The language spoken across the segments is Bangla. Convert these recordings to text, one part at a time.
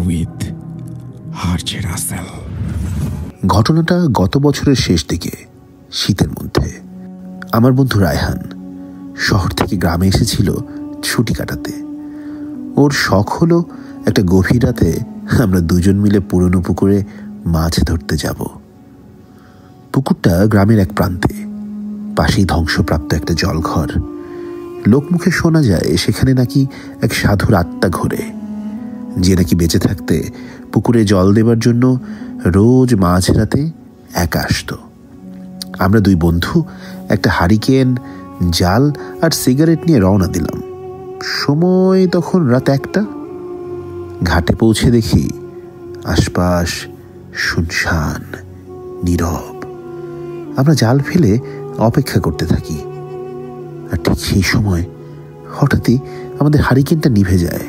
With RJ Rasel. ঘটনাটা গত বছরের শেষ দিকে, শীতের মধ্যে। আমার বন্ধু রায়হান শহর থেকে গ্রামে এসেছিল ছুটি কাটাতে। ওর শখ হলো একটা গভীর রাতে আমরা দুজন মিলে পুরনো পুকুরে মাছ ধরতে যাব। পুকুরটা গ্রামের এক প্রান্তে, পাশেই ধ্বংসপ্রাপ্ত একটা জলঘর। লোকমুখে শোনা যায় সেখানে নাকি এক সাধুর আত্মা ঘোরে, যে নাকি বেঁচে থাকতে পুকুরে জল দেবার জন্য রোজ মাছ রাতে একা আসত। আমরা দুই বন্ধু একটা হারিকেন, জাল আর সিগারেট নিয়ে রওনা দিলাম। সময় তখন রাত 1টা। ঘাটে পৌঁছে দেখি আশপাশ শুনশান, নীরব। আমরা জাল ফেলে অপেক্ষা করতে থাকি। আর ঠিক সেই সময় হঠাৎই আমাদের হারিকেনটা নিভে যায়।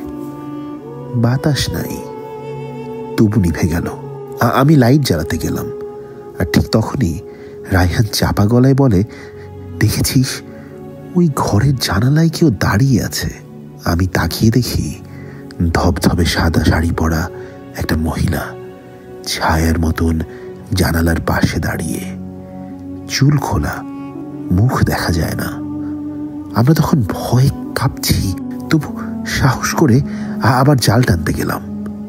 বাতাস নাই, তবু নিভে গেল। আমি লাইট জ্বালাতে গেলাম, আর ঠিক তখনই রায়হান চাপা গলায় বলে, দেখেছিস ওই ঘরের জানালায় কেউ দাঁড়িয়ে আছে। আমি তাকিয়ে দেখি ধবধবে সাদা শাড়ি পরা একটা মহিলা ছায়ার মতন জানালার পাশে দাঁড়িয়ে, চুল খোলা, মুখ দেখা যায় না। আমরা তখন ভয়ে কাঁপছি, তবু সাহস করে আবার জাল টানতে গেলাম।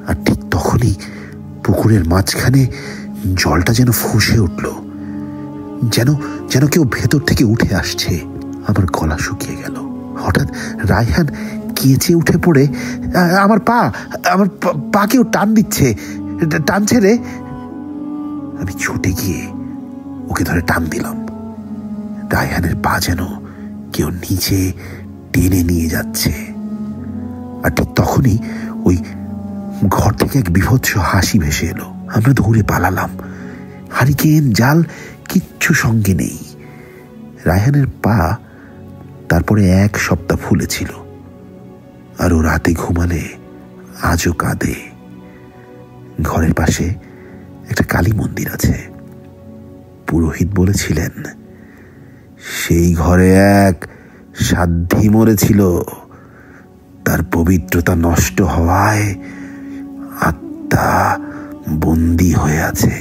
আর ঠিক তখনই পুকুরের মাঝখানে জলটা যেন ফুঁসে উঠল, যেন কেউ ভেতর থেকে উঠে আসছে। আমার গলা শুকিয়ে গেল। হঠাৎ রায়হান কেঁচে উঠে পড়ে, আমার পা কেউ টানছে রে। আমি ছুটে গিয়ে ওকে ধরে টান দিলাম। রায়হানের পা যেন কেউ নিচে টেনে নিয়ে যাচ্ছে। আর ঠিক তখনই ওই ঘর থেকে এক বিভৎস হাসি ভেসে এলো। আমরা দৌড়ে পালালাম। হারিকেন, জাল কিচ্ছু সঙ্গে নেই। রায়হানের পা তারপরে 1 সপ্তাহ ফুলেছিল, আর ও রাতে ঘুমালে আজও কাঁদে। ঘরের পাশে একটা কালী মন্দির আছে। পুরোহিত বলেছিলেন সেই ঘরে এক সাধ্বী মরেছিল। তার পবিত্রতা নষ্ট হওয়ায় আত্মা বন্দী হয়ে আছে।